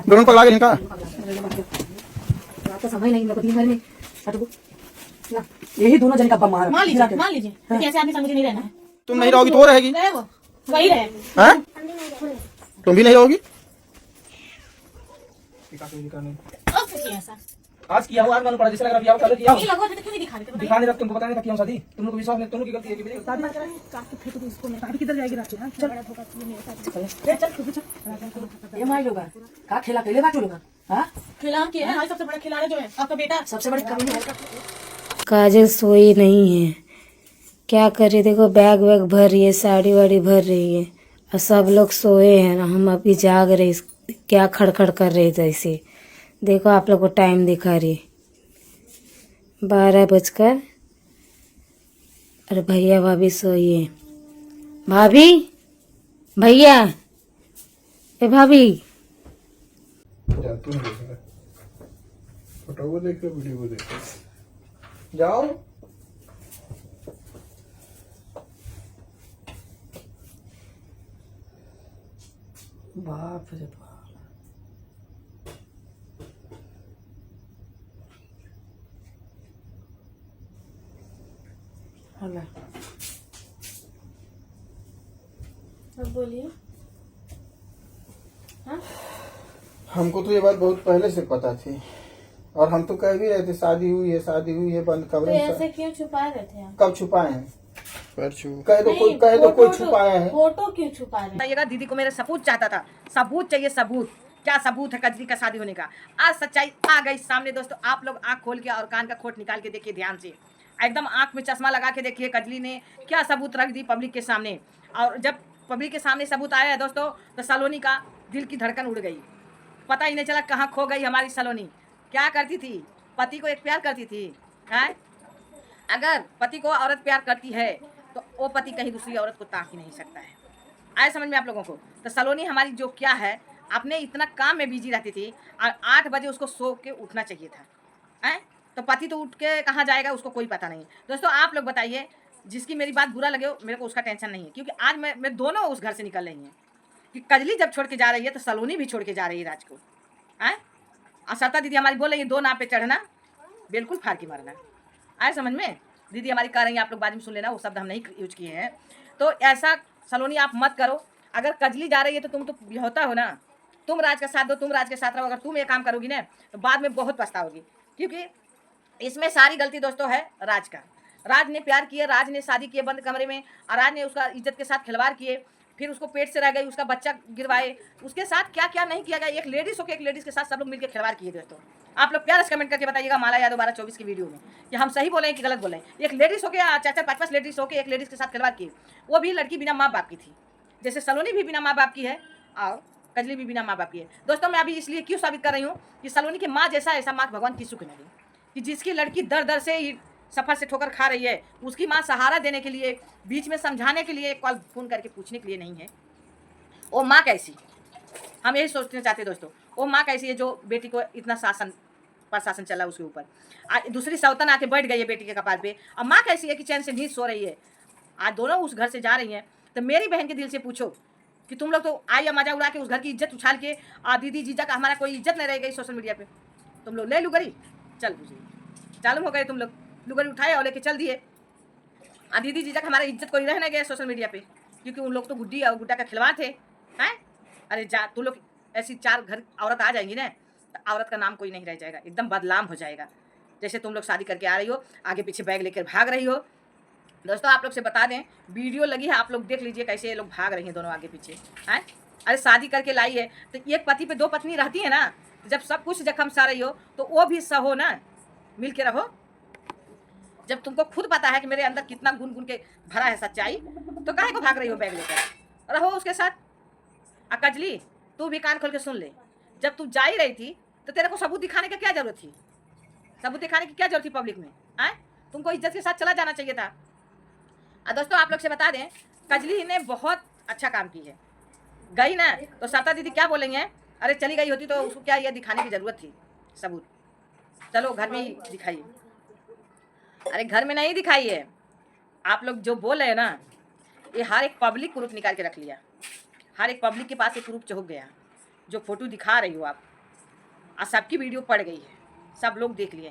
दोनों पगला के इनका रात का समय नहीं, मेरे को दिन भर में यही दोनों जन का बम मान लीजिए कि ऐसे आदमी संग मुझे नहीं रहना है। तुम नहीं रहोगी तो रहेगी, रहे वो वही रहे। हैं? तुम भी नहीं रहोगी। अब किया ऐसा आज किया हुआ आज पड़ा जैसे लग रहा है कल किया ये लगवा देते क्यों नहीं दिखा देते? दिखाने तक तुमको बताने तक किया शादी तुम लोग को विश्वास नहीं, तुम लोग की गलती है कि साथ में कराएं काट के फेंक दो इसको। मैं किधर जाएगी रात में? चल बड़ा धोखा किया मेरे साथ। चल तू चल। ये मार लोगा का खेला पहले बात लोगा। हां खिलाड़ के है, सबसे बड़ा खिलाड़ी जो है आपका बेटा। सबसे बड़ी कमी है। काजल सोई नहीं है, क्या करे। देखो बैग वैग भर रही है, साड़ी वाड़ी भर रही है और सब लोग सोए हैं ना, हम अभी जाग रहे। क्या खड़खड़ कर रहे थे ऐसे। देखो आप लोग को टाइम दिखा रही 12 बजकर। अरे भैया भाभी सोइए। भाभी भैया ए भाभी तू नहीं देख सकता, फोटो को देख वीडियो को देख जाओ। बाप रे बाप। हला अब बोलिए। हाँ हमको तो ये बात बहुत पहले से पता थी और हम तो कह भी रहे थे शादी हुई है बंद तो खबरें। ऐसे क्यों छुपा रहे थे आप? कब छुपाए हैं? कह दो नहीं, कोई फोटो छुपाया है। फोटो क्यों छुपा रहे? बताइएगा। दीदी को मेरा सबूत चाहता था, सबूत चाहिए सबूत। क्या सबूत है कजरी का शादी होने का? आज सच्चाई आ गई सामने दोस्तों। आप लोग आंख खोल के और कान का खोट निकाल के देखिए ध्यान से, एकदम आंख में चश्मा लगा के देखिए कजली ने क्या सबूत रख दी पब्लिक के सामने। और जब पब्लिक के सामने सबूत आया है दोस्तों तो सलोनी का दिल की धड़कन उड़ गई। पता ही नहीं चला कहाँ खो गई हमारी सलोनी। क्या करती थी? पति को एक प्यार करती थी हैं? अगर पति को औरत प्यार करती है तो वो पति कहीं दूसरी औरत को ताक ही नहीं सकता है। आए समझ में आप लोगों को? तो सलोनी हमारी जो क्या है, अपने इतना काम में बिजी रहती थी और 8 बजे उसको सो के उठना चाहिए था हैं? तो पति तो उठ के कहाँ जाएगा उसको कोई पता नहीं। दोस्तों आप लोग बताइए, जिसकी मेरी बात बुरा लगे मेरे को उसका टेंशन नहीं है, क्योंकि आज मैं दोनों उस घर से निकल रही हैं कि कजली जब छोड़ के जा रही है तो सलोनी भी छोड़ के जा रही है राज को हैं? और सत्ता दीदी हमारी बोल रही है 2 नाव पे चढ़ना बिल्कुल फाड़ के मारना। आए समझ में? दीदी हमारी कह रही है, आप लोग बाद में सुन लेना, वो शब्द हम नहीं यूज किए हैं। तो ऐसा सलोनी आप मत करो। अगर कजली जा रही है तो तुम तो होता हो ना, तुम राज का साथ दो, तुम राज के साथ रहो। अगर तुम ये काम करोगी ना तो बाद में बहुत पछताओगी, क्योंकि इसमें सारी गलती दोस्तों है राज का। राज ने प्यार किया, राज ने शादी किए बंद कमरे में और राज ने उसका इज्जत के साथ खिलवाड़ किए, फिर उसको पेट से रह गई, उसका बच्चा गिरवाए, उसके साथ क्या क्या नहीं किया गया। एक लेडीज होकर एक लेडीज के साथ सब लोग मिलकर खिलवाड़ किए दोस्तों। आप लोग प्यार से कमेंट करके बताइएगा माला यादव 1224 की वीडियो में कि हम सही बोले हैं कि गलत बोले हैं। एक लेडीज होकर 4-5 लेडीज होकर एक लेडीज के साथ खिलवाड़ किए, वो भी लड़की बिना माँ बाप की थी, जैसे सलोनी भी बिना माँ बाप की है और कजली भी बिना माँ बाप की है। दोस्तों मैं अभी इसलिए क्यों साबित कर रही हूँ कि सलोनी की माँ जैसा ऐसा माँ भगवान की सुख नहीं, कि जिसकी लड़की दर दर से सफर से ठोकर खा रही है, उसकी माँ सहारा देने के लिए, बीच में समझाने के लिए, कॉल फोन करके पूछने के लिए नहीं है। वो माँ कैसी, हम यही सोचना चाहते हैं दोस्तों। वो माँ कैसी है जो बेटी को इतना प्रशासन चला उसके ऊपर। दूसरी सौतन आके बैठ गई है बेटी के कपाल पे। और माँ कैसी है कि चैन से नींद सो रही है। आज दोनों उस घर से जा रही हैं तो मेरी बहन के दिल से पूछो कि तुम लोग तो आइए मजा उड़ा के उस घर की इज्जत उछाल के दीदी जीजा का हमारा कोई इज्जत नहीं रह गई सोशल मीडिया पे। तुम लोग ले लुगरी चल चालू हो गए, तुम लोग लुगरी उठाए और लेके चल दिए। दीदी जीजा का हमारा इज्जत कोई रह नहीं गया सोशल मीडिया पे, क्योंकि उन लोग तो गुड्डी और गुड्डा का खिलवाड़ थे हैं। अरे जा तुम लोग ऐसी 4 घर औरत आ जाएंगी ना तो औरत का नाम कोई नहीं रह जाएगा, एकदम बदनाम हो जाएगा। जैसे तुम लोग शादी करके आ रही हो, आगे पीछे बैग लेकर भाग रही हो। दोस्तों आप लोग से बता दें, वीडियो लगी है, आप लोग देख लीजिए कैसे ये लोग भाग रही हैं दोनों आगे पीछे हैं। अरे शादी करके लाई है तो एक पति पे 2 पत्नी रहती है ना। जब सब कुछ जख्म सा रही हो तो वो भी सहो ना, मिल के रहो। जब तुमको खुद पता है कि मेरे अंदर कितना गुन गुन के भरा है सच्चाई, तो काहे को भाग रही हो बैग लेकर? रहो उसके साथ। कजली तू भी कान खोल के सुन ले, जब तू जा ही रही थी तो तेरे को सबूत दिखाने की क्या जरूरत थी? सबूत दिखाने की क्या जरूरत थी पब्लिक में? आए तुमको इज्जत के साथ चला जाना चाहिए था। दोस्तों आप लोग से बता दें, कजली ने बहुत अच्छा काम की है। गई ना तो सत्ता दीदी क्या बोलेंगे, अरे चली गई होती तो उसको क्या ये दिखाने की जरूरत थी सबूत? चलो घर में ही दिखाइए। अरे घर में नहीं दिखाइए। आप लोग जो बोल रहे हैं ना, ये हर एक पब्लिक प्रूफ निकाल के रख लिया। हर एक पब्लिक के पास एक प्रूफ हो गया, जो फोटो दिखा रही हो आप, और सबकी वीडियो पड़ गई है, सब लोग देख लिए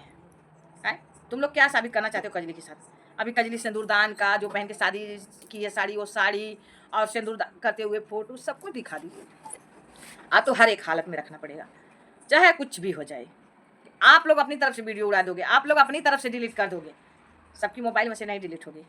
हैं। तुम लोग क्या साबित करना चाहते हो कजली के साथ? अभी कजली सिंदूरदान का जो पहन के शादी की है साड़ी, वो साड़ी और सिंदूरदान करते हुए फोटो सब कुछ दिखा दी। तो हर एक हालत में रखना पड़ेगा, चाहे कुछ भी हो जाए। आप लोग अपनी तरफ से वीडियो उड़ा दोगे, आप लोग अपनी तरफ से डिलीट कर दोगे, सबकी मोबाइल में से नहीं डिलीट होगी,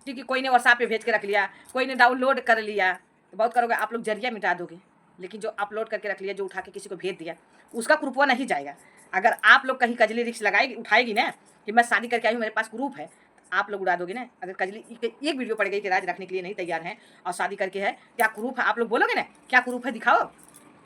क्योंकि कोई ने व्हाट्सएप पे भेज के रख लिया, कोई ने डाउनलोड कर लिया, तो बहुत करोगे आप लोग जरिया मिटा दोगे। लेकिन जो अपलोड करके रख लिया, जो उठा के किसी को भेज दिया, उसका प्रूफ वो नहीं जाएगा। अगर आप लोग कहीं कजली रिक्स लगाएगी, उठाएगी ना कि मैं शादी करके आई हूँ, मेरे पास प्रूफ है, तो आप लोग उड़ा दोगे ना। अगर कजली एक वीडियो पड़ गई कि राज रखने के लिए नहीं तैयार है और शादी करके है, क्या प्रूफ है? आप लोग बोलोगे ना क्या प्रूफ है, दिखाओ।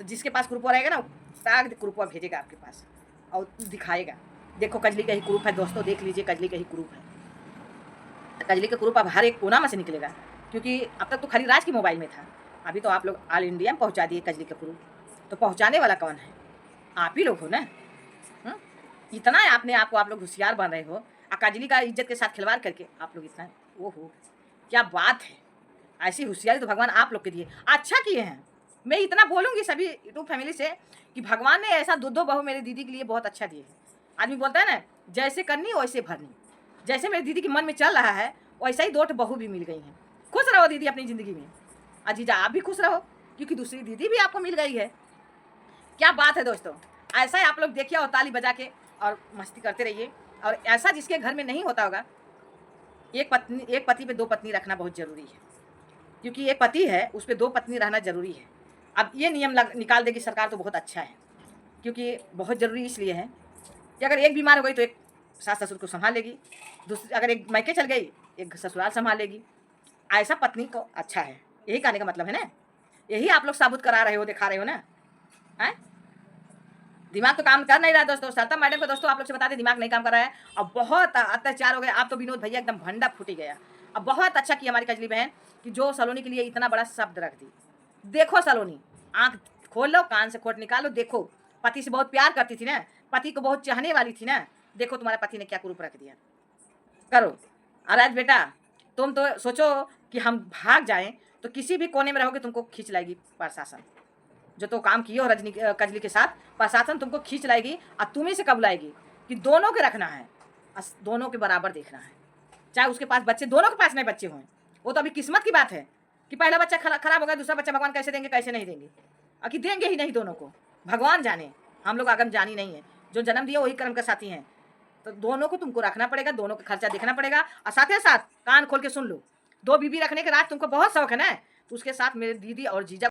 तो जिसके पास प्रूफ रहेगा ना, ताक प्रूफ भेजेगा आपके पास और दिखाएगा, देखो कजली का ही प्रूफ है। दोस्तों देख लीजिए, कजली का ही प्रूफ है। कजली का प्रूफ अब हर एक कोना में से निकलेगा, क्योंकि अब तक तो खाली राज की मोबाइल में था, अभी तो आप लोग ऑल इंडिया में पहुंचा दिए कजली का प्रूफ। तो पहुंचाने वाला कौन है? आप ही लोग हो ना। इतना आपने आपको आप लोग होशियार बन रहे हो, और कजली का इज्जत के साथ खिलवाड़ करके आप लोग इतना, वो हो क्या बात है। ऐसी होशियारी तो भगवान आप लोग के दिए, अच्छा किए हैं। मैं इतना बोलूँगी सभी यूट्यूब फैमिली से कि भगवान ने ऐसा दो बहू मेरी दीदी के लिए बहुत अच्छा दिए है। आदमी बोलता है ना, जैसे करनी वैसे भरनी। जैसे मेरी दीदी के मन में चल रहा है, वैसा ही 2 बहू भी मिल गई हैं। खुश रहो दीदी अपनी ज़िंदगी में, अजीजा आप भी खुश रहो, क्योंकि दूसरी दीदी भी आपको मिल गई है। क्या बात है दोस्तों, ऐसा ही आप लोग देखिए और ताली बजा के और मस्ती करते रहिए। और ऐसा जिसके घर में नहीं होता होगा, एक पति पे 2 पत्नी रखना बहुत ज़रूरी है, क्योंकि एक पति है उस पर 2 पत्नी रहना ज़रूरी है। अब ये नियम निकाल देगी सरकार तो बहुत अच्छा है, क्योंकि बहुत ज़रूरी इसलिए है कि अगर एक बीमार हो गई तो एक सास ससुर को संभालेगी, दूसरी अगर एक मायके चल गई एक ससुराल संभालेगी। ऐसा पत्नी को अच्छा है, यही कहने का मतलब है ना। यही आप लोग साबुत करा रहे हो, दिखा रहे हो ना। हैं, दिमाग तो काम कर नहीं रहा दोस्तों। सरता मैडम को दोस्तों आप लोग से बता दें, दिमाग नहीं काम कर रहा है, और बहुत अत्याचार हो गया। आप तो विनोद भैया एकदम भंडा फूटी गया। अब बहुत अच्छा किया हमारी कजली बहन कि जो सलोनी के लिए इतना बड़ा शब्द रख दी। देखो सलोनी, आँख खोल लो, कान से खोट निकालो, देखो पति से बहुत प्यार करती थी ना, पति को बहुत चाहने वाली थी ना, देखो तुम्हारे पति ने क्या कुरूप रख दिया। करो अराज बेटा, तुम तो सोचो कि हम भाग जाएं तो किसी भी कोने में रहोगे तुमको खींच लाएगी प्रशासन। जो तो काम किए हो कजली के साथ, प्रशासन तुमको खींच लाएगी और तुम्हें से कब लाएगी कि दोनों के रखना है, दोनों के बराबर देखना है। चाहे उसके पास बच्चे, दोनों के पास नहीं बच्चे हों, वो तो अभी किस्मत की बात है कि पहला बच्चा खराब हो गया, दूसरा बच्चा भगवान कैसे देंगे कैसे नहीं देंगे, और कि देंगे ही नहीं दोनों को, भगवान जाने, हम लोग आगम जानी नहीं है। जो जन्म दिया वही कर्म का साथी हैं। तो दोनों को तुमको रखना पड़ेगा, दोनों का खर्चा देखना पड़ेगा। और साथ ही साथ कान खोल के सुन लो, 2 बीबी रखने के राज तुमको बहुत शौक है ना, तो उसके साथ मेरे दीदी और जीजा